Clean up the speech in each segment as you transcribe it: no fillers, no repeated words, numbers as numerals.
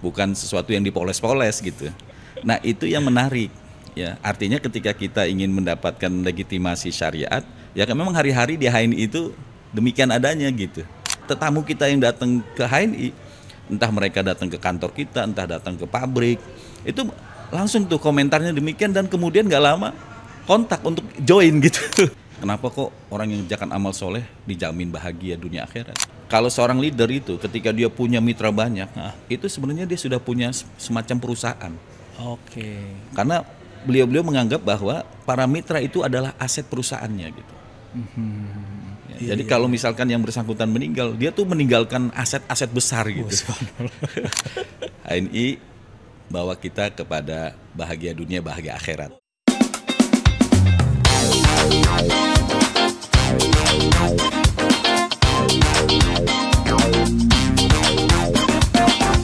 bukan sesuatu yang dipoles-poles gitu. Nah itu yang menarik ya, artinya ketika kita ingin mendapatkan legitimasi syariat ya kan memang hari-hari di HNI itu demikian adanya gitu. Tetamu kita yang datang ke HNI, entah mereka datang ke kantor kita, entah datang ke pabrik, itu langsung tuh komentarnya demikian dan kemudian gak lama kontak untuk join gitu. Kenapa kok orang yang mengerjakan amal soleh dijamin bahagia dunia akhirat? Kalau seorang leader itu ketika dia punya mitra banyak, itu sebenarnya dia sudah punya semacam perusahaan. Oke. Karena beliau-beliau menganggap bahwa para mitra itu adalah aset perusahaannya gitu. Ya, jadi kalau misalkan yang bersangkutan meninggal, dia tuh meninggalkan aset-aset besar gitu. HNI bawa kita kepada bahagia dunia, bahagia akhirat.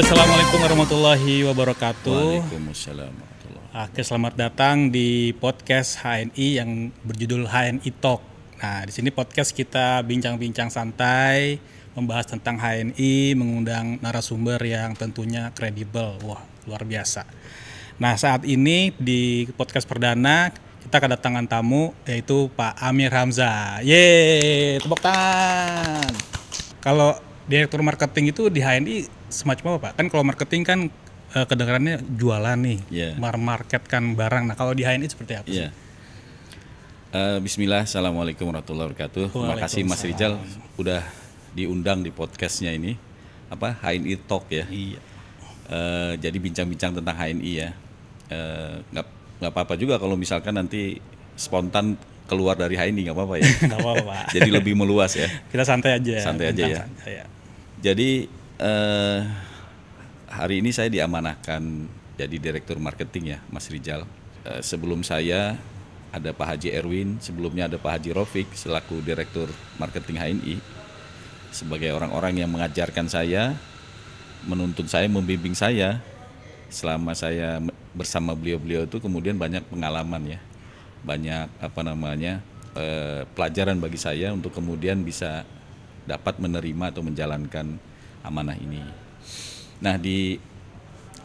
Assalamualaikum warahmatullahi wabarakatuh. Waalaikumsalam warahmatullahi wabarakatuh. Oke, selamat datang di podcast HNI yang berjudul HNI Talk. Nah, di sini podcast kita bincang-bincang santai, membahas tentang HNI, mengundang narasumber yang tentunya kredibel. Wah, luar biasa. Nah, saat ini di podcast perdana kita kedatangan tamu yaitu Pak Amir Hamzah. Yeay, tepuk tangan. Kalau direktur marketing itu di HNI semacam apa, Pak? Kan kalau marketing kan kedengarannya jualan nih, marketkan barang. Nah, kalau di HNI seperti apa sih? Bismillah, assalamualaikum warahmatullahi wabarakatuh. Terima kasih Mas Rizal udah diundang di podcastnya ini, HNI Talk ya. Iya. Jadi bincang-bincang tentang HNI ya. Nggak apa-apa juga kalau misalkan nanti spontan keluar dari HNI, nggak apa-apa ya. Nggak apa-apa, Pak. Jadi lebih meluas ya. Kita santai aja. Santai aja ya. Ya. Jadi hari ini saya diamanahkan jadi direktur marketing ya, Mas Rizal. Sebelum saya ada Pak Haji Erwin, sebelumnya ada Pak Haji Rofik selaku direktur marketing HNI. Sebagai orang-orang yang mengajarkan saya, menuntun saya, membimbing saya selama saya bersama beliau-beliau itu, kemudian banyak pengalaman ya, banyak pelajaran bagi saya untuk kemudian bisa dapat menerima atau menjalankan amanah ini. Nah, di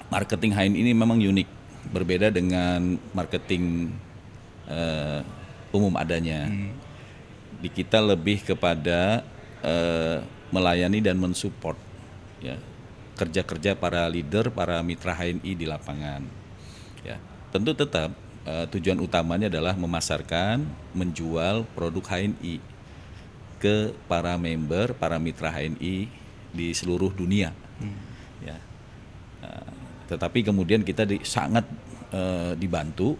marketing HNI ini memang unik, berbeda dengan marketing umum adanya. Di kita lebih kepada melayani dan mensupport ya, kerja-kerja para leader, para mitra HNI di lapangan. Ya, tentu tetap tujuan utamanya adalah memasarkan, menjual produk HNI ke para member, para mitra HNI di seluruh dunia. Ya. Tetapi kemudian kita sangat dibantu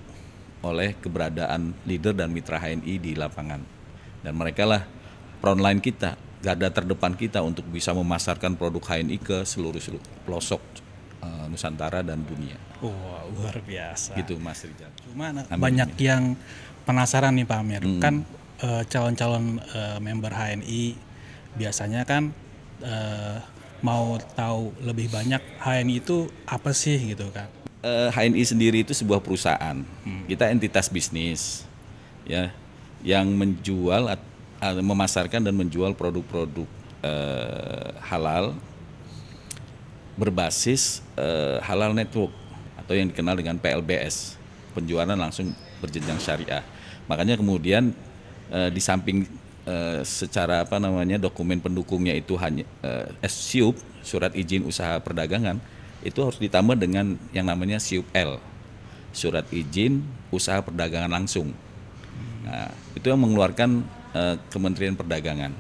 oleh keberadaan leader dan mitra HNI di lapangan. Dan mereka lah frontline kita, garda terdepan kita untuk bisa memasarkan produk HNI ke seluruh pelosok Nusantara dan dunia. Wah, luar biasa. Gitu Mas Rizal. Cuma banyak yang penasaran nih Pak Amir. Kan calon-calon member HNI biasanya kan mau tahu lebih banyak HNI itu apa sih gitu kan. HNI sendiri itu sebuah perusahaan. Kita entitas bisnis ya yang menjual, memasarkan dan menjual produk-produk halal berbasis halal network atau yang dikenal dengan PLBS, penjualan langsung berjenjang syariah. Makanya kemudian di samping secara dokumen pendukungnya itu hanya SIUP, surat izin usaha perdagangan, itu harus ditambah dengan yang namanya SIUP-L, surat izin usaha perdagangan langsung. Nah, itu yang mengeluarkan Kementerian Perdagangan.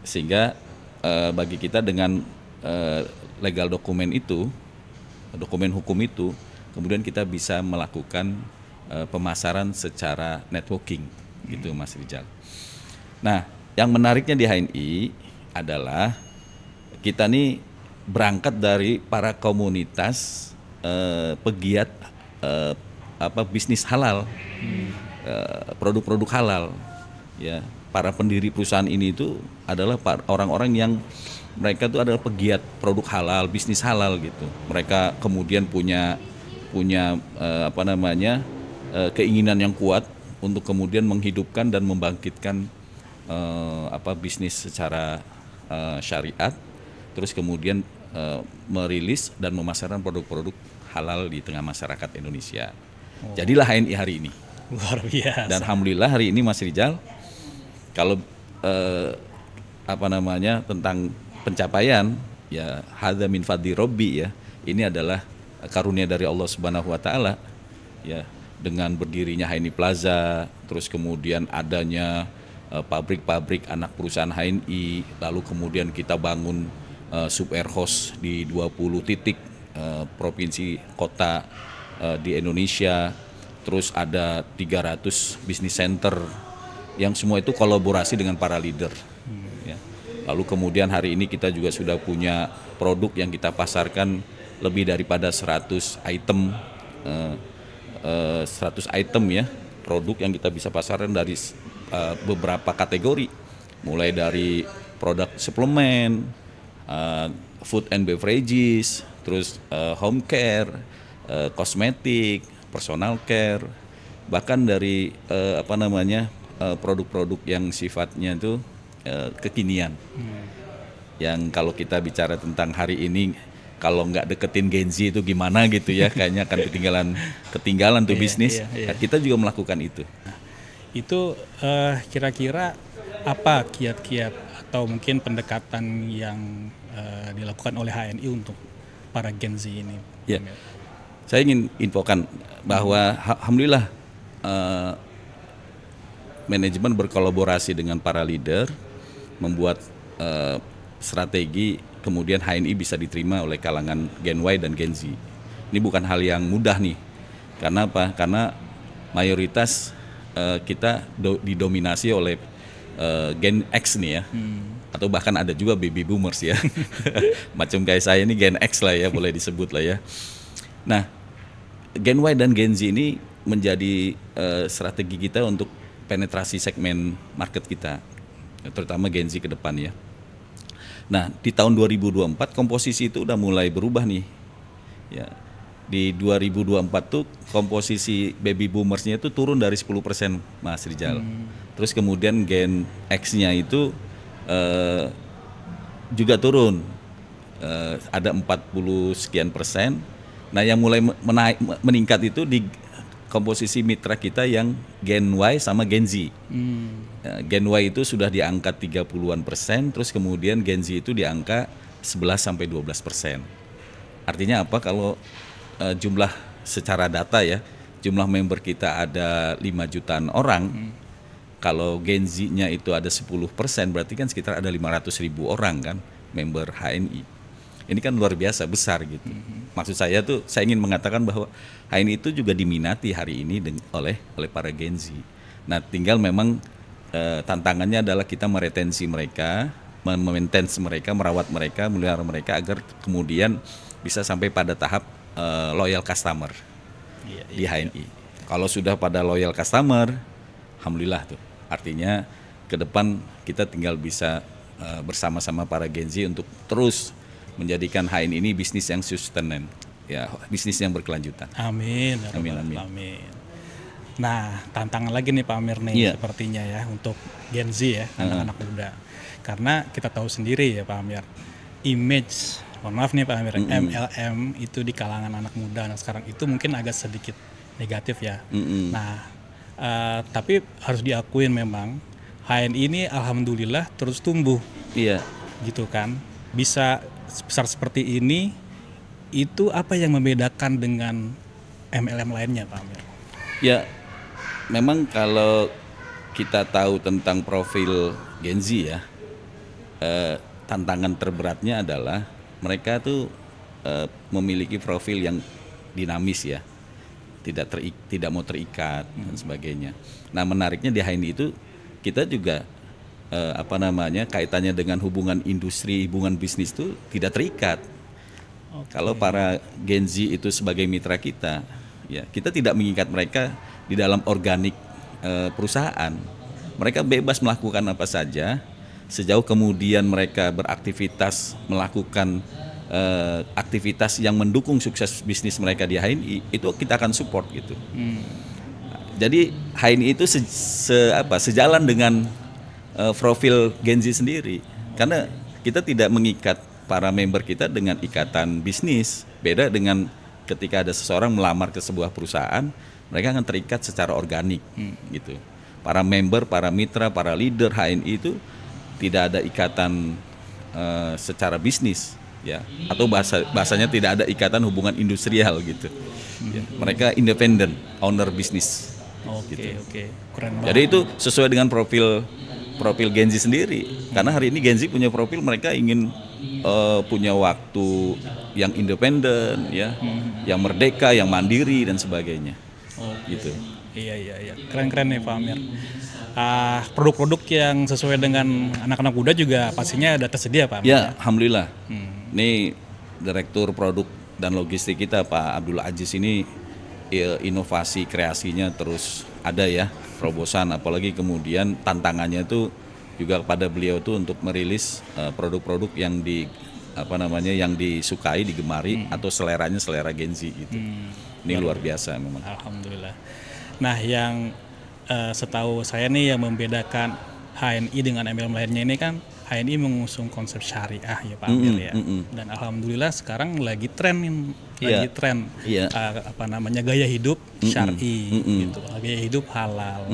Sehingga bagi kita dengan legal dokumen itu, dokumen hukum itu, kemudian kita bisa melakukan pemasaran secara networking, gitu Mas Rizal. Nah, yang menariknya di HNI adalah kita nih berangkat dari para komunitas pegiat bisnis halal, produk-produk halal. Ya, para pendiri perusahaan ini itu adalah orang-orang yang mereka itu adalah pegiat produk halal, bisnis halal gitu. Mereka kemudian punya keinginan yang kuat untuk kemudian menghidupkan dan membangkitkan bisnis secara syariat, terus kemudian merilis dan memasarkan produk-produk halal di tengah masyarakat Indonesia. Jadilah HNI hari ini. Luar biasa. Dan alhamdulillah hari ini Mas Rizal, kalau tentang pencapaian, ya hadza min fadli Robbi, ya ini adalah karunia dari Allah Subhanahu wa taala, ya, dengan berdirinya HNI Plaza, terus kemudian adanya pabrik-pabrik anak perusahaan HNI, lalu kemudian kita bangun sub airhouse di 20 titik provinsi kota di Indonesia, terus ada 300 business center yang semua itu kolaborasi dengan para leader. Ya. Lalu kemudian hari ini kita juga sudah punya produk yang kita pasarkan lebih daripada 100 item. 100 item ya, produk yang kita bisa pasarkan dari beberapa kategori, mulai dari produk suplemen, food and beverages, terus home care, kosmetik, personal care, bahkan dari produk-produk yang sifatnya itu kekinian. Yang kalau kita bicara tentang hari ini, kalau nggak deketin Gen Z itu gimana gitu ya, kayaknya akan ketinggalan tuh bisnis. Iya. Kita juga melakukan itu. Itu kira-kira apa kiat-kiat atau mungkin pendekatan yang dilakukan oleh HNI untuk para Gen Z ini? Ya, saya ingin infokan bahwa alhamdulillah manajemen berkolaborasi dengan para leader membuat strategi, kemudian HNI bisa diterima oleh kalangan Gen Y dan Gen Z. Ini bukan hal yang mudah nih. Karena apa? Karena mayoritas kita didominasi oleh Gen X nih ya. Atau bahkan ada juga baby boomers ya. Macam kayak saya ini Gen X lah ya, boleh disebut lah ya. Nah, Gen Y dan Gen Z ini menjadi strategi kita untuk penetrasi segmen market kita, terutama Gen Z ke depan ya. Nah, di tahun 2024 komposisi itu udah mulai berubah nih. Ya. Di 2024 tuh komposisi baby boomersnya itu turun dari 10%, Mas Rizal. Terus kemudian Gen X-nya itu juga turun. Ada 40 sekian persen. Nah, yang mulai meningkat itu di komposisi mitra kita yang Gen Y sama Gen Z. Gen Y itu sudah di angka 30-an%, terus kemudian Gen Z itu di angka 11-12%. Artinya apa? Kalau jumlah secara data ya, jumlah member kita ada 5 jutaan orang, kalau Gen Z-nya itu ada 10%, berarti kan sekitar ada 500.000 orang kan member HNI. Ini kan luar biasa besar gitu. Maksud saya tuh, saya ingin mengatakan bahwa HNI itu juga diminati hari ini oleh para Gen Z. Nah, tinggal memang tantangannya adalah kita meretensi mereka, memaintain mereka, merawat mereka, melihara mereka agar kemudian bisa sampai pada tahap loyal customer di HNI. Kalau sudah pada loyal customer, alhamdulillah tuh. Artinya ke depan kita tinggal bisa bersama-sama para Gen Z untuk terus menjadikan HNI ini bisnis yang sustainable, ya, bisnis yang berkelanjutan. Amin. Amin. Nah, tantangan lagi nih Pak Amir nih sepertinya ya untuk Gen Z ya, anak-anak muda. Karena kita tahu sendiri ya Pak Amir, image, mohon maaf nih Pak Amir, MLM itu di kalangan anak muda sekarang itu mungkin agak sedikit negatif ya. Nah, tapi harus diakuin memang HNI ini alhamdulillah terus tumbuh. Iya. Gitu kan. Bisa sebesar seperti ini, itu apa yang membedakan dengan MLM lainnya Pak Amir? Ya, memang kalau kita tahu tentang profil Gen Z ya, tantangan terberatnya adalah mereka tuh memiliki profil yang dinamis ya, tidak mau terikat dan sebagainya. Nah, menariknya di HNI itu kita juga kaitannya dengan hubungan industri, hubungan bisnis itu tidak terikat. Kalau para Gen Z itu sebagai mitra kita, ya kita tidak mengikat mereka di dalam organik perusahaan. Mereka bebas melakukan apa saja, sejauh kemudian mereka beraktivitas, melakukan aktivitas yang mendukung sukses bisnis mereka di HNI, itu kita akan support gitu. Jadi HNI itu sejalan dengan profil Gen Z sendiri, karena kita tidak mengikat para member kita dengan ikatan bisnis. Beda dengan ketika ada seseorang melamar ke sebuah perusahaan, mereka akan terikat secara organik gitu. Para member, para mitra, para leader HNI itu tidak ada ikatan secara bisnis, ya, atau bahasanya tidak ada ikatan hubungan industrial gitu. Ya, mereka independen, owner bisnis. Oke, keren banget. Jadi itu sesuai dengan profil Genzi sendiri. Karena hari ini Genzi punya profil, mereka ingin punya waktu yang independen, ya, yang merdeka, yang mandiri dan sebagainya. Gitu. Iya. Keren nih Pak Amir. Produk-produk yang sesuai dengan anak-anak muda juga pastinya ada tersedia Pak Amir. Ya, alhamdulillah. Ini Direktur Produk dan Logistik kita Pak Abdul Aziz ini inovasi kreasinya terus ada ya, terobosan, apalagi kemudian tantangannya itu juga kepada beliau itu untuk merilis produk-produk yang yang disukai, digemari atau seleranya selera Genzi gitu. Ini luar biasa memang. Alhamdulillah. Nah, yang setahu saya nih yang membedakan HNI dengan MLM lainnya ini kan HNI mengusung konsep syariah ya Pak Amir ya. Dan alhamdulillah sekarang lagi tren gaya hidup syar'i gitu, gaya hidup halal.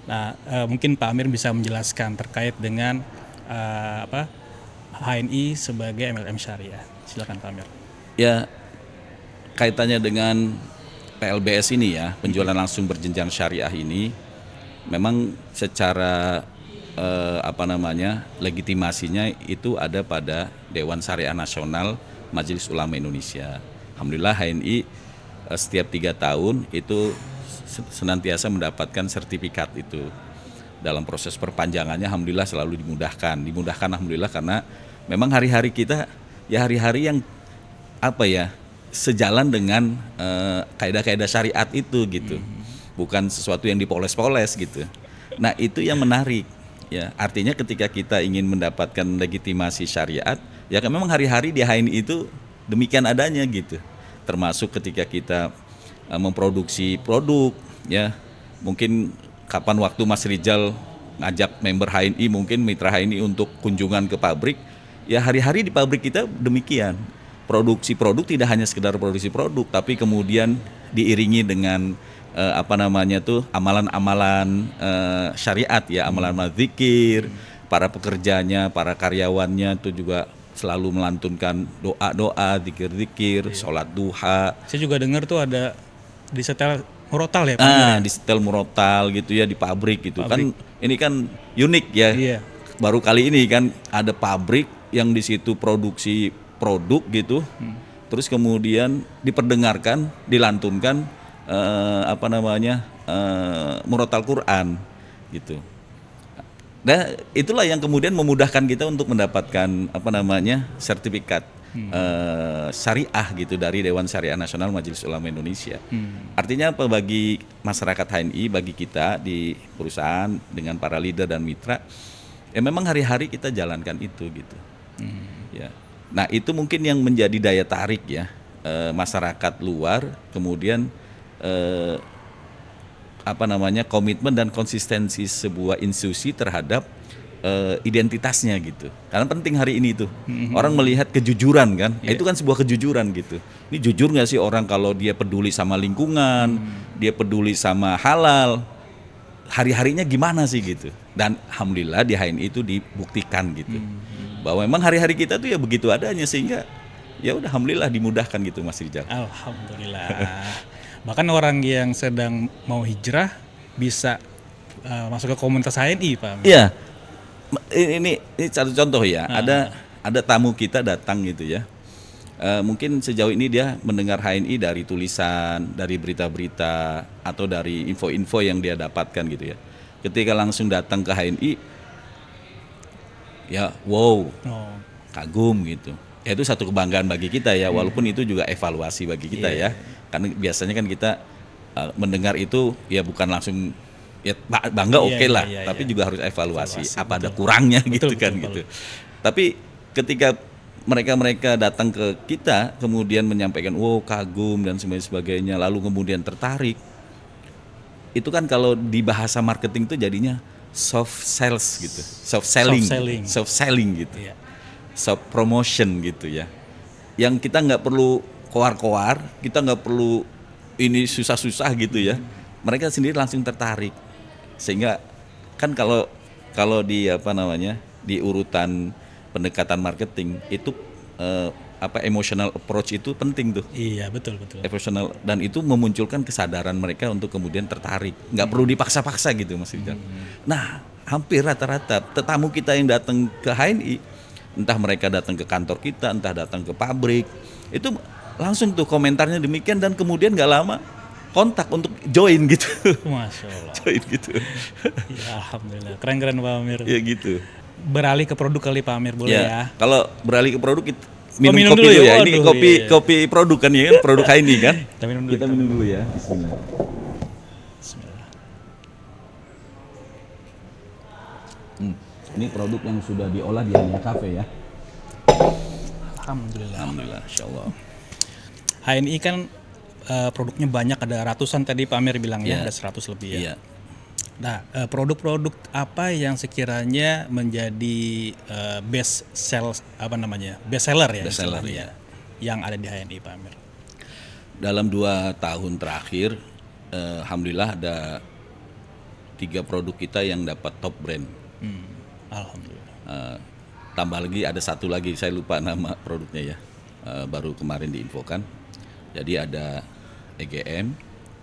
Nah, mungkin Pak Amir bisa menjelaskan terkait dengan HNI sebagai MLM syariah. Silakan Pak Amir. Ya, kaitannya dengan PLBS ini ya, penjualan langsung berjenjang syariah ini memang secara legitimasinya itu ada pada Dewan Syariah Nasional Majelis Ulama Indonesia. Alhamdulillah HNI setiap 3 tahun itu senantiasa mendapatkan sertifikat itu. Dalam proses perpanjangannya alhamdulillah selalu dimudahkan alhamdulillah, karena memang hari-hari kita ya hari-hari yang sejalan dengan kaidah-kaidah syariat itu gitu. Bukan sesuatu yang dipoles-poles gitu. Nah, itu yang menarik. Ya, artinya ketika kita ingin mendapatkan legitimasi syariat, ya kan memang hari-hari di HNI itu demikian adanya gitu. Termasuk ketika kita memproduksi produk, ya mungkin kapan waktu Mas Rizal ngajak member HNI, mungkin mitra HNI untuk kunjungan ke pabrik, ya hari-hari di pabrik kita demikian. Produksi produk tidak hanya sekedar produksi produk, tapi kemudian diiringi dengan amalan-amalan syariat ya, amalan zikir, para pekerjanya, para karyawannya itu juga selalu melantunkan doa-doa, zikir-zikir, sholat duha. Saya juga dengar tuh ada di setel murotal ya Pak? Di setel murotal gitu ya, di pabrik gitu. Kan ini kan unik ya. Iya. Baru kali ini kan ada pabrik yang di situ produksi produk gitu. Terus kemudian diperdengarkan, dilantunkan murotal Quran gitu. Dan itulah yang kemudian memudahkan kita untuk mendapatkan sertifikat syariah gitu dari Dewan Syariah Nasional Majelis Ulama Indonesia. Artinya apa bagi masyarakat HNI, bagi kita di perusahaan dengan para leader dan mitra, ya memang hari-hari kita jalankan itu gitu. Ya. Nah, itu mungkin yang menjadi daya tarik ya masyarakat luar, kemudian komitmen dan konsistensi sebuah institusi terhadap identitasnya gitu. Karena penting hari ini tuh orang melihat kejujuran kan, itu kan sebuah kejujuran gitu. Ini jujur nggak sih orang kalau dia peduli sama lingkungan, dia peduli sama halal, hari-harinya gimana sih gitu. Dan alhamdulillah di HNI itu dibuktikan gitu, bahwa memang hari-hari kita tuh ya begitu adanya, sehingga ya udah alhamdulillah dimudahkan gitu Mas Rizal. Alhamdulillah. Bahkan orang yang sedang mau hijrah bisa masuk ke komunitas HNI Pak. Iya. Ini satu contoh ya. Ada tamu kita datang gitu ya. Mungkin sejauh ini dia mendengar HNI dari tulisan, dari berita-berita, atau dari info-info yang dia dapatkan gitu ya. Ketika langsung datang ke HNI, ya wow, kagum gitu. Ya, itu satu kebanggaan bagi kita ya, walaupun itu juga evaluasi bagi kita ya. Karena biasanya kan kita mendengar itu ya bukan langsung ya bangga lah, tapi juga harus evaluasi apa ada kurangnya gitu kan gitu. Tapi ketika mereka datang ke kita kemudian menyampaikan wow kagum dan sebagainya, lalu kemudian tertarik, itu kan kalau di bahasa marketing itu jadinya soft sales gitu, soft selling gitu. self promotion gitu ya. Yang kita nggak perlu koar-koar, kita nggak perlu ini susah-susah gitu ya. Mereka sendiri langsung tertarik. Sehingga kan kalau di di urutan pendekatan marketing itu emotional approach itu penting tuh. Iya, betul. Emotional, dan itu memunculkan kesadaran mereka untuk kemudian tertarik. Nggak perlu dipaksa-paksa gitu Mas Rizal. Nah, hampir rata-rata tetamu kita yang datang ke HNI, entah mereka datang ke kantor kita, entah datang ke pabrik, itu langsung tuh komentarnya demikian, dan kemudian nggak lama kontak untuk join gitu. Masya Allah. Join gitu. Ya, alhamdulillah. Keren-keren Pak Amir. Ya gitu. Beralih ke produk kali Pak Amir, boleh ya? Kalau beralih ke produk, minum minum kopi dulu dulu ya. ya? Ini Waduh, iya. kopi produk kan ya, produk HNI kan. Kita minum dulu. Ya. Bismillah. Bismillah. Ini produk yang sudah diolah di Hania Cafe ya. Alhamdulillah. Alhamdulillah, insyaallah. HNI kan produknya banyak, ada ratusan tadi Pak Amir bilang ya, Iya. ada 100 lebih ya. Iya. Nah, produk-produk apa yang sekiranya menjadi best seller ya, Best seller, istilahnya, yang ada di HNI Pak Amir? Dalam 2 tahun terakhir, alhamdulillah ada 3 produk kita yang dapat top brand. Alhamdulillah. Tambah lagi ada 1 lagi, saya lupa nama produknya ya. Baru kemarin diinfokan. Jadi ada EGM,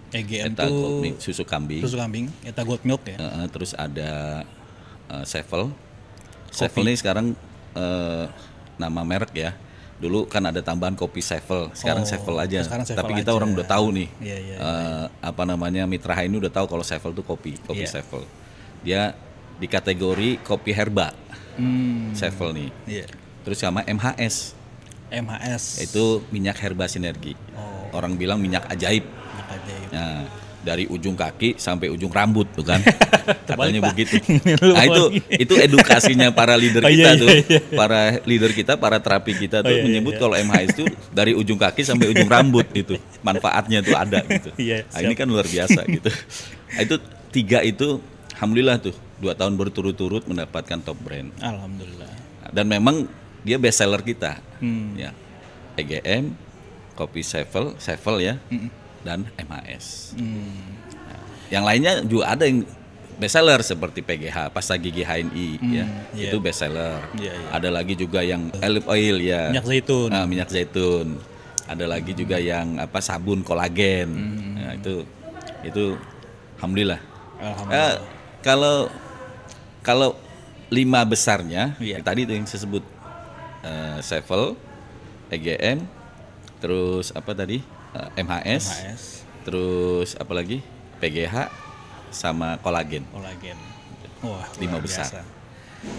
EGM Eta itu susu kambing. susu kambing, Eta Gold Milk ya. Terus ada Sevel. Sevel ini sekarang nama merek ya. Dulu kan ada tambahan kopi Sevel, sekarang Sevel aja. sekarang Sevel Tapi kita aja. orang udah tahu nih. Iya. Mitra ini udah tahu kalau Sevel itu kopi Iya. Sevel. Dia di kategori kopi herba. Sevel nih. Iya. Terus sama MHS, MHS. itu minyak herba sinergi. Orang bilang minyak ajaib. Minyak ajaib. Nah, dari ujung kaki sampai ujung rambut tuh kan. Terbalik, Katanya Pak. begitu. Nah, itu edukasinya para leader kita tuh. Para leader kita, para terapi kita tuh menyebut kalau MHS itu dari ujung kaki sampai ujung rambut gitu. Manfaatnya tuh ada gitu. Iya, Nah, ini kan luar biasa gitu. Nah, itu 3 itu alhamdulillah tuh 2 tahun berturut-turut mendapatkan top brand. Alhamdulillah. Dan memang dia best seller kita. Ya. EGM, kopi Sevel ya, dan MHS. Nah, yang lainnya juga ada yang best seller seperti PGH, pasta gigi HNI ya. Iya. Itu best seller. Iya, iya. Ada lagi juga yang olive oil ya. Minyak zaitun. Nah, minyak zaitun. Ada lagi juga yang sabun kolagen. Nah, itu alhamdulillah. Alhamdulillah. Kalau 5 besarnya, Iya. tadi itu yang saya sebut, Sevel, EGM, terus apa tadi, MHS, MHS, terus apa lagi, PGH, sama kolagen. Wah, 5 luar besar. biasa.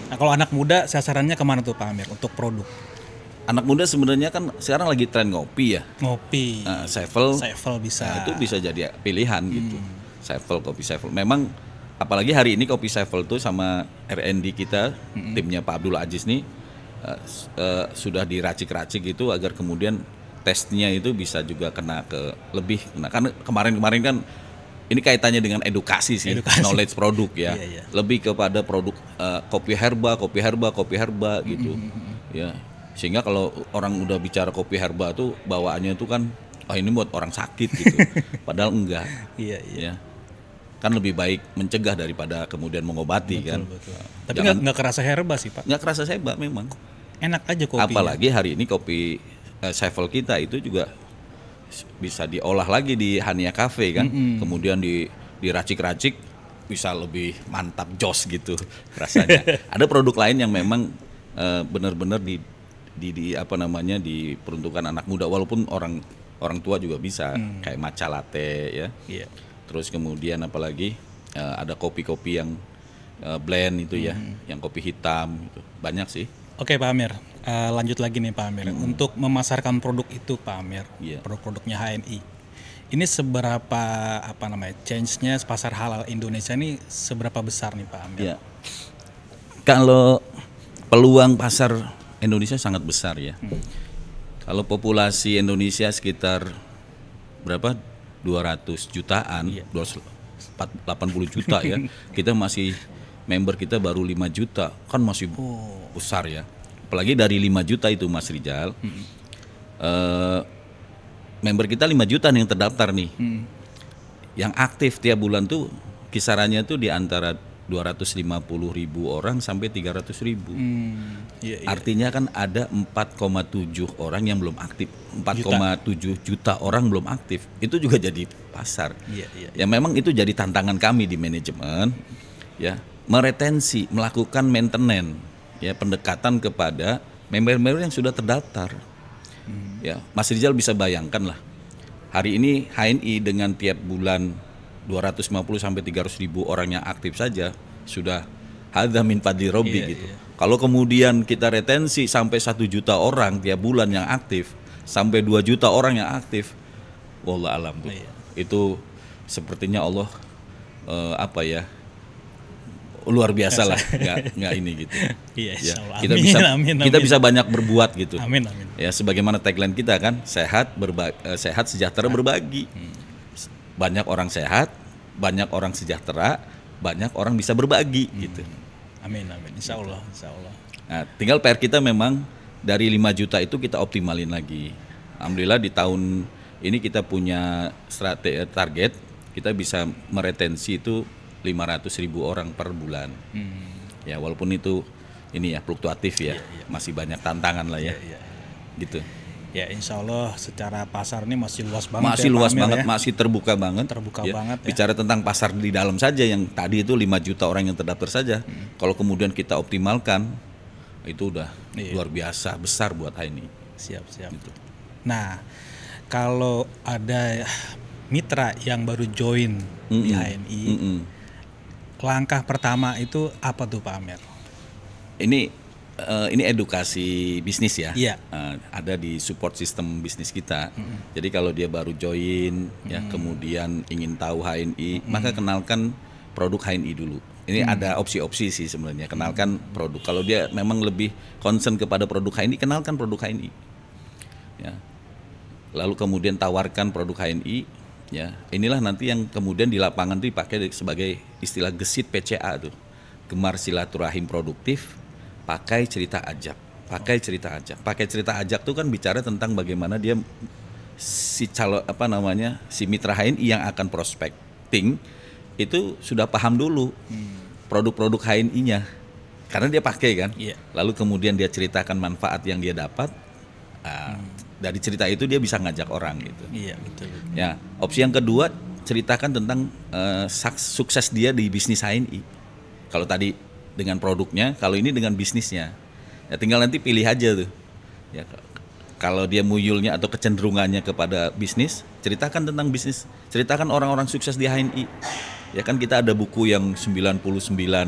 Nah, kalau anak muda sasarannya kemana tuh Pak Amir untuk produk? Anak muda sebenarnya kan sekarang lagi tren ngopi ya. Ngopi. Sevel bisa. Nah, itu bisa jadi pilihan gitu. Sevel, kopi Sevel. Memang apalagi hari ini kopi Sevel tuh sama R&D kita, timnya Pak Abdul Aziz nih sudah diracik-racik gitu agar kemudian tesnya itu bisa juga kena ke lebih. Nah, kan kemarin kan ini kaitannya dengan edukasi sih, knowledge produk ya. Iya. Lebih kepada produk kopi herba gitu. Ya. Sehingga kalau orang udah bicara kopi herba tuh bawaannya tuh kan ini buat orang sakit gitu. Padahal enggak. Iya. Ya. Kan lebih baik mencegah daripada kemudian mengobati. Betul. Tapi nggak kerasa herba sih Pak. Nggak kerasa herba memang. Enak aja kopinya. Apalagi hari ini kopi Sevel kita itu juga bisa diolah lagi di Hania Cafe kan. Kemudian diracik-racik bisa lebih mantap jos gitu rasanya. Ada produk lain yang memang benar-benar diperuntukkan anak muda, walaupun orang tua juga bisa, kayak matcha latte ya. Iya. Terus kemudian apalagi ada kopi-kopi yang blend itu ya, yang kopi hitam gitu. Banyak sih. Oke Pak Amir, lanjut lagi nih Pak Amir. Untuk memasarkan produk itu Pak Amir, produk-produknya HNI. Ini seberapa change-nya pasar halal Indonesia ini seberapa besar nih Pak Amir? Ya. Kalau peluang pasar Indonesia sangat besar ya. Kalau populasi Indonesia sekitar berapa? 200 jutaan, 280 juta ya. Kita masih member kita baru 5 juta, kan masih besar ya. apalagi dari 5 juta itu Mas Rijal, member kita 5 juta nih yang terdaftar nih, yang aktif tiap bulan tuh kisarannya tuh di antara 250.000 orang sampai 300.000. Artinya kan ada 4,7 orang yang belum aktif, 4,7 juta orang belum aktif. Itu juga jadi pasar. Ya memang itu jadi tantangan kami di manajemen, ya meretensi, melakukan maintenance, ya pendekatan kepada member-member yang sudah terdaftar. Ya Mas Rizal bisa bayangkan lah, hari ini HNI dengan tiap bulan 250 sampai 300.000 orang yang aktif saja sudah hadza min fadli robbi gitu. Kalau kemudian kita retensi sampai 1 juta orang tiap bulan yang aktif, sampai 2 juta orang yang aktif, wallah alam tuh. Itu sepertinya Allah luar biasa lah, nggak ini gitu. Ya, kita bisa banyak berbuat gitu. Amin. Ya sebagaimana tagline kita kan, sehat sejahtera berbagi. Banyak orang sehat, banyak orang sejahtera, banyak orang bisa berbagi gitu. Amin. Insya Allah. Nah, tinggal PR kita memang dari 5 juta itu kita optimalin lagi. Alhamdulillah di tahun ini kita punya target, kita bisa meretensi itu 500.000 orang per bulan. Ya walaupun itu ini ya fluktuatif ya, masih banyak tantangan lah ya. Gitu. Ya insya Allah secara pasar ini masih luas banget. Masih luas banget, masih terbuka banget. Banget ya. Bicara tentang pasar di dalam saja yang tadi itu 5 juta orang yang terdaftar saja. Kalau kemudian kita optimalkan, itu udah luar biasa besar buat HNI. Siap. Gitu. Nah, kalau ada mitra yang baru join di HNI, langkah pertama itu apa tuh Pak Amer? Ini edukasi bisnis ya. Iya. Ada di support sistem bisnis kita. Jadi kalau dia baru join, ya kemudian ingin tahu HNI, maka kenalkan produk HNI dulu. Ini ada opsi-opsi sih sebenarnya. Kenalkan produk. Kalau dia memang lebih concern kepada produk HNI, kenalkan produk HNI. Ya. Lalu kemudian tawarkan produk HNI. Ya, inilah nanti yang kemudian di lapangan itu dipakai sebagai istilah gesit PCA tuh. Gemar silaturahim produktif. Pakai cerita ajak. Pakai cerita ajak tuh kan bicara tentang bagaimana dia si mitra HNI yang akan prospecting itu sudah paham dulu produk-produk HNI-nya. Karena dia pakai kan. Lalu kemudian dia ceritakan manfaat yang dia dapat. Dari cerita itu dia bisa ngajak orang gitu. Iya, betul. Ya, opsi yang kedua ceritakan tentang sukses dia di bisnis HNI. Kalau tadi dengan produknya, kalau ini dengan bisnisnya. Ya tinggal nanti pilih aja tuh. Ya, kalau dia muyulnya atau kecenderungannya kepada bisnis, ceritakan tentang bisnis. Ceritakan orang-orang sukses di HNI. Ya kan kita ada buku yang 99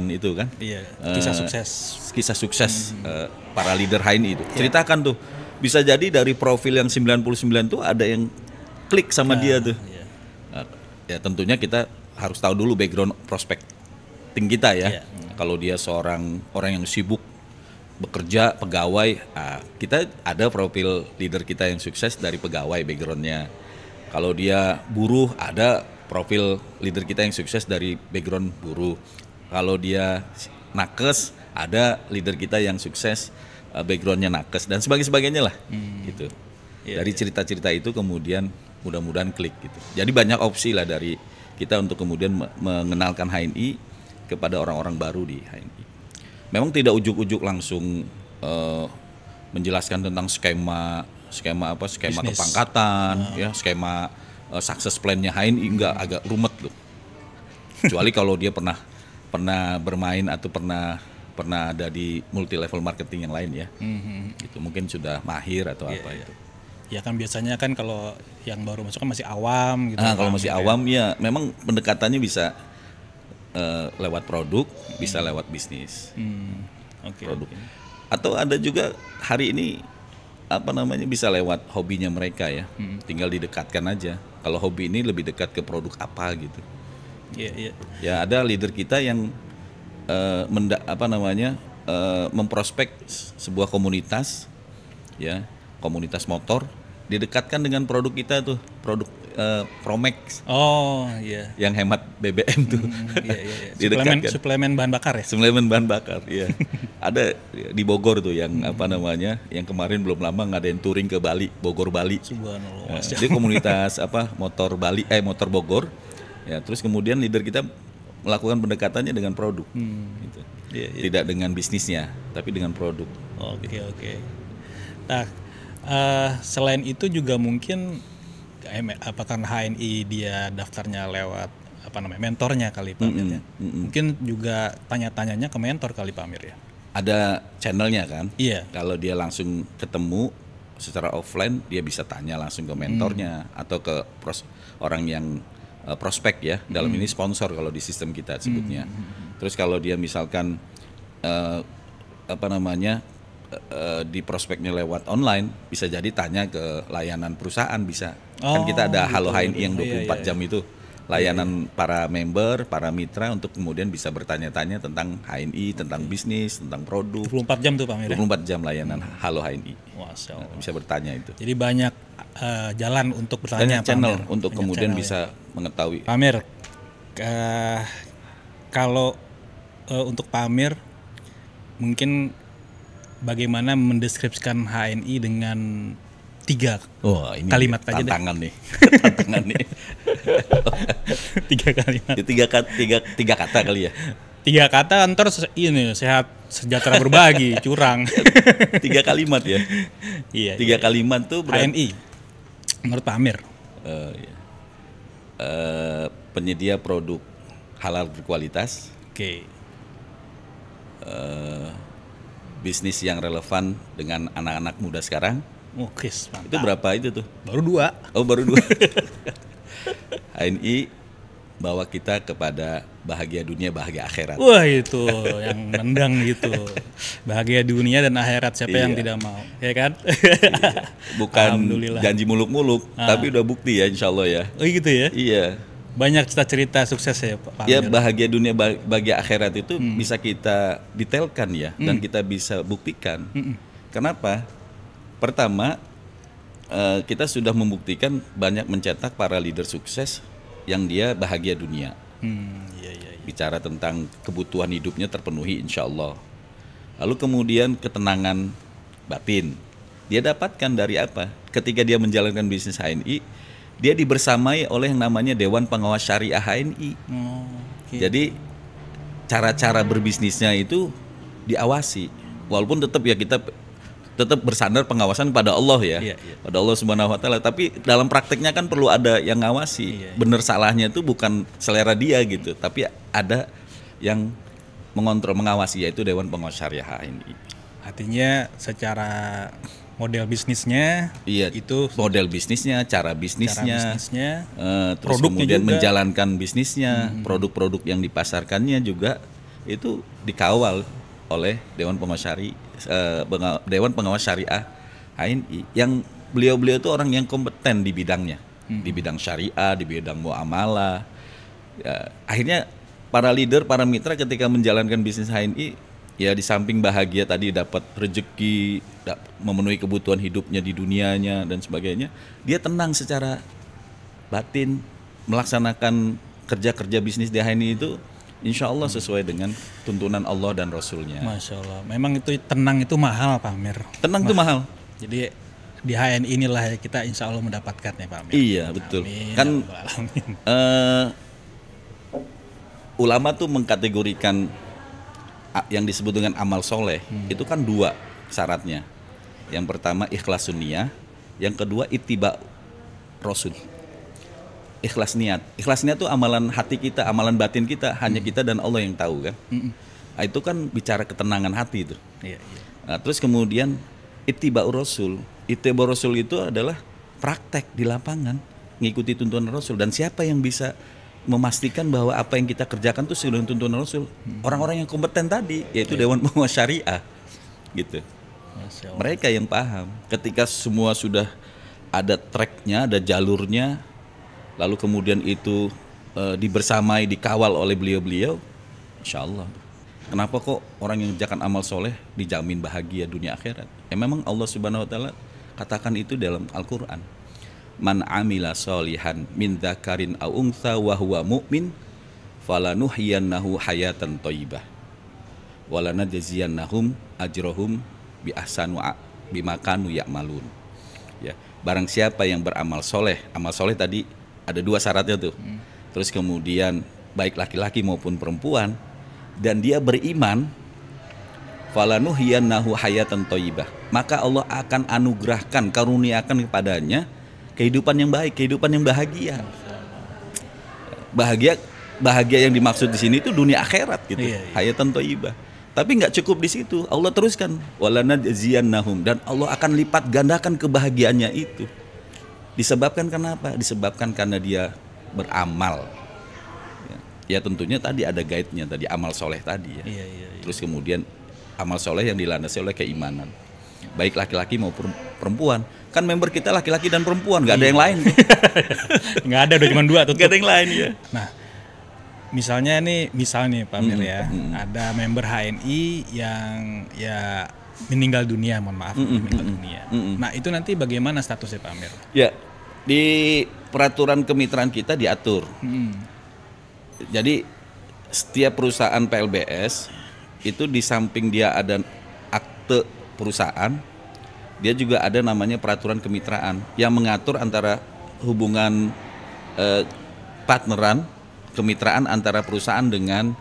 itu kan. Iya, kisah sukses para leader HNI itu. Ceritakan tuh. Bisa jadi dari profil yang 99 tuh ada yang klik sama dia tuh. Ya tentunya kita harus tahu dulu background prospecting kita ya. Kalau dia seorang orang yang sibuk bekerja, pegawai, kita ada profil leader kita yang sukses dari pegawai backgroundnya. Kalau dia buruh, ada profil leader kita yang sukses dari background buruh. Kalau dia nakes, ada leader kita yang sukses backgroundnya nakes dan sebagainya lah. Gitu. Dari cerita-cerita itu kemudian mudah-mudahan klik gitu. Jadi banyak opsi lah dari kita untuk kemudian mengenalkan HNI kepada orang-orang baru di HNI. Memang tidak ujuk-ujuk langsung menjelaskan tentang skema kepangkatan, ya skema success plan-nya HNI, enggak, agak rumet loh. Kecuali kalau dia pernah bermain atau pernah ada di multi level marketing yang lain ya. Itu mungkin sudah mahir atau itu. Ya kan biasanya kan kalau yang baru masuk kan masih awam gitu. Kalau masih awam ya memang pendekatannya bisa lewat produk, bisa lewat bisnis. Produk. Atau ada juga hari ini bisa lewat hobinya mereka ya. Tinggal didekatkan aja. Kalau hobi ini lebih dekat ke produk apa gitu. Ya ada leader kita yang memprospek sebuah komunitas, ya komunitas motor, didekatkan dengan produk kita tuh, produk Promax. Yang hemat BBM tuh. Suplemen bahan bakar ya. Suplemen bahan bakar, iya. Ada di Bogor tuh yang apa namanya, yang kemarin belum lama ngadain touring ke Bali, Bogor Bali. Subhanallah. Dia komunitas apa motor Bali, motor Bogor. Ya, terus kemudian leader kita melakukan pendekatannya dengan produk, gitu. Iya, iya. Tidak dengan bisnisnya, tapi dengan produk. Oke, oke. Nah, selain itu juga mungkin apakah HNI dia daftarnya lewat apa namanya mentornya kali Pak Amir ya? Mungkin juga tanya-tanyanya ke mentor kali Pak Amir ya? Ada channelnya kan? Iya. Kalau dia langsung ketemu secara offline, dia bisa tanya langsung ke mentornya atau ke orang yang prospek ya. Dalam ini sponsor kalau di sistem kita sebutnya. Terus kalau dia misalkan apa namanya di prospeknya lewat online, bisa jadi tanya ke layanan perusahaan bisa. Kan kita ada Halo HNI yang 24 jam itu. Layanan para member, para mitra untuk kemudian bisa bertanya-tanya tentang HNI, tentang bisnis, tentang produk. 24 jam tuh Pak Amir ya? 24 jam layanan Halo HNI. Masya Allah. Bisa bertanya itu. Jadi banyak jalan untuk bertanya Banyak channel Pak Amir. untuk Banyak kemudian channel, bisa mengetahui. Pak Amir, kalau untuk Pak Amir, mungkin bagaimana mendeskripsikan HNI dengan 3 ini kalimat aja deh. tantangan nih. Tantangan nih. 3 kalimat. Tiga kata kali ya. 3 kata ntar ini sehat sejahtera berbagi curang. 3 kalimat ya. Iya. 3 kalimat tuh HNI menurut Pak Amir. Iya. Penyedia produk halal berkualitas. Oke. Bisnis yang relevan dengan anak-anak muda sekarang. Oke, mantap. Itu berapa itu tuh? Baru 2. Oh, baru 2. HNI bawa kita kepada bahagia dunia, bahagia akhirat. Wah, itu yang nendang gitu. Bahagia dunia dan akhirat, siapa yang tidak mau, ya kan? Bukan Alhamdulillah. janji muluk-muluk, tapi udah bukti ya insya Allah ya. Oh gitu ya? Iya. Banyak cerita-cerita sukses ya Pak Ya Amir. bahagia dunia, bahagia akhirat itu bisa kita detailkan ya, dan kita bisa buktikan. Kenapa? Pertama, kita sudah membuktikan banyak mencetak para leader sukses yang dia bahagia dunia. Iya. Bicara tentang kebutuhan hidupnya terpenuhi insya Allah. Lalu kemudian ketenangan batin. Dia dapatkan dari apa? Ketika dia menjalankan bisnis HNI, dia dibersamai oleh yang namanya Dewan Pengawas Syariah HNI. Oke. Jadi cara-cara berbisnisnya itu diawasi. Walaupun tetap ya kita tetap bersandar pengawasan pada Allah ya, Iya. pada Allah Subhanahu Wa Taala. Tapi dalam prakteknya kan perlu ada yang ngawasi. Iya. Bener salahnya itu bukan selera dia gitu, tapi ada yang mengontrol, mengawasi, yaitu Dewan Pengawas Syariah HNI. Artinya secara model bisnisnya, Iya, itu model bisnisnya, cara bisnisnya, terus produknya kemudian juga. menjalankan bisnisnya, produk-produk yang dipasarkannya juga itu dikawal oleh Dewan Pengawas Syariah HNI, yang beliau-beliau itu orang yang kompeten di bidangnya, di bidang syariah, di bidang muamalah. Ya, akhirnya para leader, para mitra ketika menjalankan bisnis HNI, ya di samping bahagia tadi dapat rezeki, memenuhi kebutuhan hidupnya di dunianya dan sebagainya, dia tenang secara batin melaksanakan kerja-kerja bisnis di HNI itu. Insya Allah sesuai dengan tuntunan Allah dan Rasulnya. Masya Allah. Memang itu tenang itu mahal Pak Amir. Tenang itu mahal. Jadi di HNI inilah kita insya Allah mendapatkannya Pak Amir. Iya betul. Amin, Kan ya Rabbal Alamin. Ulama tuh mengkategorikan yang disebut dengan amal soleh itu kan 2 syaratnya. Yang pertama ikhlas niyah, yang kedua ittiba Rasul. Ikhlas niat itu amalan hati kita, amalan batin kita, hanya kita dan Allah yang tahu kan. Nah, itu kan bicara ketenangan hati itu. Iya. Nah, terus kemudian ittiba Rasul itu adalah praktek di lapangan, ngikuti tuntunan Rasul. Dan siapa yang bisa memastikan bahwa apa yang kita kerjakan itu sesuai dengan tuntunan Rasul? Orang-orang yang kompeten tadi, yaitu Dewan Pengawas Syariah, gitu. Masya Allah. Mereka yang paham. Ketika semua sudah ada tracknya, ada jalurnya, lalu kemudian itu dibersamai, dikawal oleh beliau-beliau, insya Allah. Kenapa kok orang yang mengerjakan amal soleh dijamin bahagia dunia akhirat? Ya memang Allah Subhanahu Wa Taala katakan itu dalam Al-Quran. Man amila solihan min dzakarin aw untha wa huwa mu'min falanuhyiyannahu hayatan thayyibah walanajziyannahum ajrohum bi ahsanu bima kanu ya'malun. Ya, barang siapa yang beramal soleh, amal soleh tadi ada 2 syaratnya tuh. Terus kemudian baik laki-laki maupun perempuan, dan dia beriman, falanuhyiyannahu hayatan thayyibah, maka Allah akan anugerahkan, karuniakan kepadanya kehidupan yang baik, kehidupan yang bahagia. Bahagia yang dimaksud di sini itu dunia akhirat gitu. Hayatan thayyibah. Tapi nggak cukup di situ. Allah teruskan walanajziyannahum, dan Allah akan lipat gandakan kebahagiaannya itu. Disebabkan kenapa? Disebabkan karena dia beramal. Ya tentunya tadi ada guide-nya tadi, amal soleh tadi ya. Terus kemudian amal soleh yang dilandasi oleh keimanan. Baik laki-laki maupun perempuan. Kan member kita laki-laki dan perempuan, nggak ada yang lain. Nggak ada, udah cuma 2 tuh. Nggak ada yang lain ya. Nah, misalnya nih Pak Amir ya, ada member HNI yang ya meninggal dunia, mohon maaf, meninggal dunia. Nah, itu nanti bagaimana statusnya Pak Amir? Ya, di peraturan kemitraan kita diatur. Jadi setiap perusahaan PLBS itu di samping dia ada akte perusahaan, dia juga ada namanya peraturan kemitraan yang mengatur antara hubungan partneran, kemitraan antara perusahaan dengan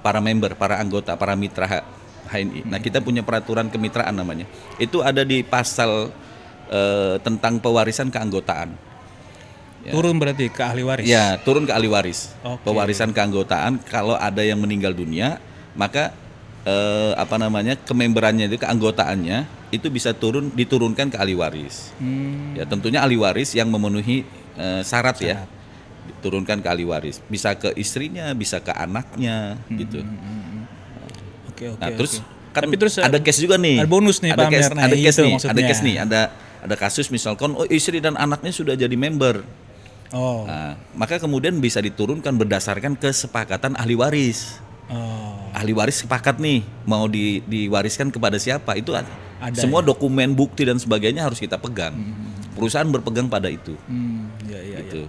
para member, para anggota, para mitra HNI. Nah, kita punya peraturan kemitraan namanya. Itu ada di pasal tentang pewarisan keanggotaan. Ya. Turun berarti ke ahli waris? Ya, turun ke ahli waris. Okay. Pewarisan keanggotaan, kalau ada yang meninggal dunia, maka kememberannya itu, keanggotaannya itu bisa diturunkan ke ahli waris. Ya, tentunya ahli waris yang memenuhi syarat ya. Diturunkan ke ahli waris. Bisa ke istrinya, bisa ke anaknya gitu. Nah, terus kan terus ada case juga nih. Ada bonus nih Pak Amir. Ada case nih, ada case nih, ada kasus misalkan istri dan anaknya sudah jadi member. Nah, maka kemudian bisa diturunkan berdasarkan kesepakatan ahli waris. Ahli waris sepakat nih mau diwariskan kepada siapa, itu ada semua ya? Dokumen, bukti dan sebagainya harus kita pegang. Perusahaan berpegang pada itu. Gitu.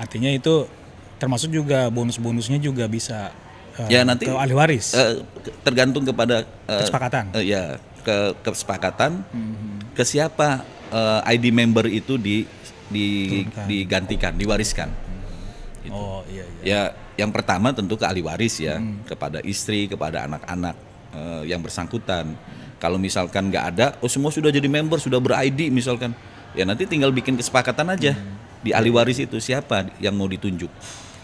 Artinya itu termasuk juga bonus-bonusnya juga bisa nanti ke ahli waris. Tergantung kepada kesepakatan. Kesepakatan ke siapa ID member itu digantikan, diwariskan. Gitu. Ya, yang pertama tentu ke ahli waris ya, kepada istri, kepada anak-anak yang bersangkutan. Kalau misalkan nggak ada, semua sudah jadi member, sudah ber-ID misalkan, ya nanti tinggal bikin kesepakatan aja di ahli waris itu siapa yang mau ditunjuk.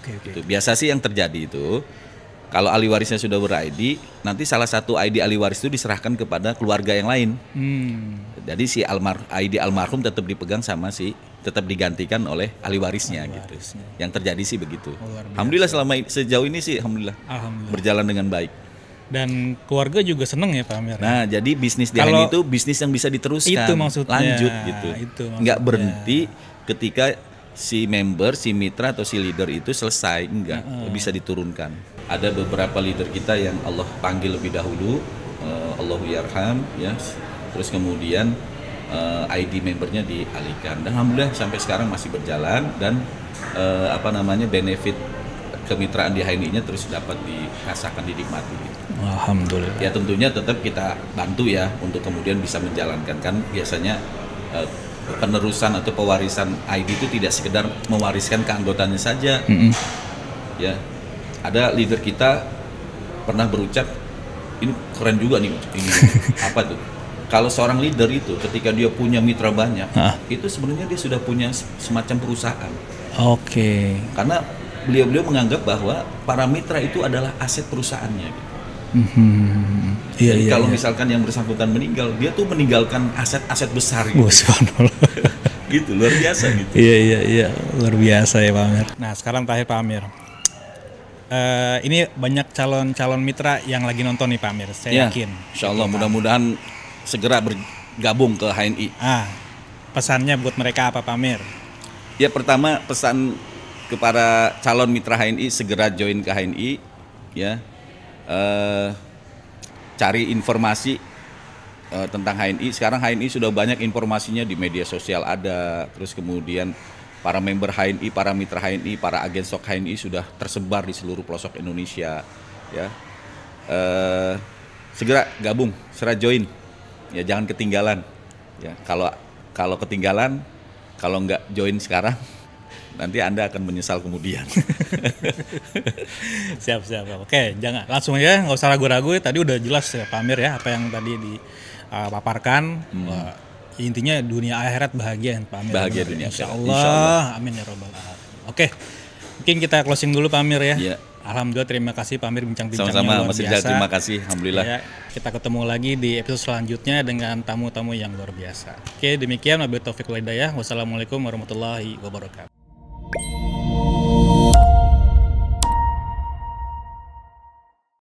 Gitu. Biasa sih yang terjadi itu, kalau ahli warisnya sudah ber-ID, nanti salah satu ID ahli waris itu diserahkan kepada keluarga yang lain. Jadi si ID almarhum tetap dipegang tetap digantikan oleh ahli warisnya gitu. Yang terjadi sih begitu. Alhamdulillah sejauh ini sih alhamdulillah berjalan dengan baik. Dan keluarga juga seneng ya Pak Amir. Nah, jadi bisnis di HNI itu bisnis yang bisa diteruskan, itu maksudnya, lanjut gitu. Nggak berhenti ketika si member, si mitra atau si leader itu selesai, enggak, bisa diturunkan. Ada beberapa leader kita yang Allah panggil lebih dahulu, Allahu yarham ya. Terus kemudian ID membernya dialihkan, dan alhamdulillah sampai sekarang masih berjalan, dan benefit kemitraan di HNI-nya terus dapat dirasakan, dinikmati. Alhamdulillah. Ya tentunya tetap kita bantu ya untuk kemudian bisa menjalankan, kan biasanya penerusan atau pewarisan ID itu tidak sekedar mewariskan keanggotaannya saja. Ya, ada leader kita pernah berucap, ini keren juga nih, ini apa tuh? Kalau seorang leader itu ketika dia punya mitra banyak, itu sebenarnya dia sudah punya semacam perusahaan. Karena beliau menganggap bahwa para mitra itu adalah aset perusahaannya. Gitu. Jadi kalau misalkan yang bersangkutan meninggal, dia tuh meninggalkan aset-aset besar. Gitu. Gitu, luar biasa gitu. Iya, luar biasa ya Pak Amir. Nah sekarang terakhir Pak Amir. Ini banyak calon mitra yang lagi nonton nih Pak Amir, saya yakin. Insyaallah mudah-mudahan segera bergabung ke HNI. Pesannya buat mereka apa Pak Amir? Ya, pertama pesan kepada calon mitra HNI, segera join ke HNI ya. Cari informasi tentang HNI. Sekarang HNI sudah banyak informasinya di media sosial ada, terus kemudian para member HNI, para mitra HNI, para agen stok HNI sudah tersebar di seluruh pelosok Indonesia ya. segera gabung, segera join. Ya jangan ketinggalan. Ya kalau ketinggalan, kalau nggak join sekarang, nanti Anda akan menyesal kemudian. Siap. Oke, jangan langsung aja, nggak usah ragu-ragu. Tadi udah jelas ya Pak Amir ya apa yang tadi dipaparkan. Intinya dunia akhirat bahagia Pak Amir. Bahagia dunia Insya akhirat. Allah. Insya Allah. Amin ya robbal alamin. Oke, mungkin kita closing dulu Pak Amir ya. Iya. Alhamdulillah, terima kasih Pak Amir bincang-bincangnya Sama-sama luar Mas biasa. Rijal, terima kasih. Alhamdulillah. Ya, kita ketemu lagi di episode selanjutnya dengan tamu-tamu yang luar biasa. Oke, demikian wabillahi taufiq wal hidayah. Wassalamualaikum warahmatullahi wabarakatuh.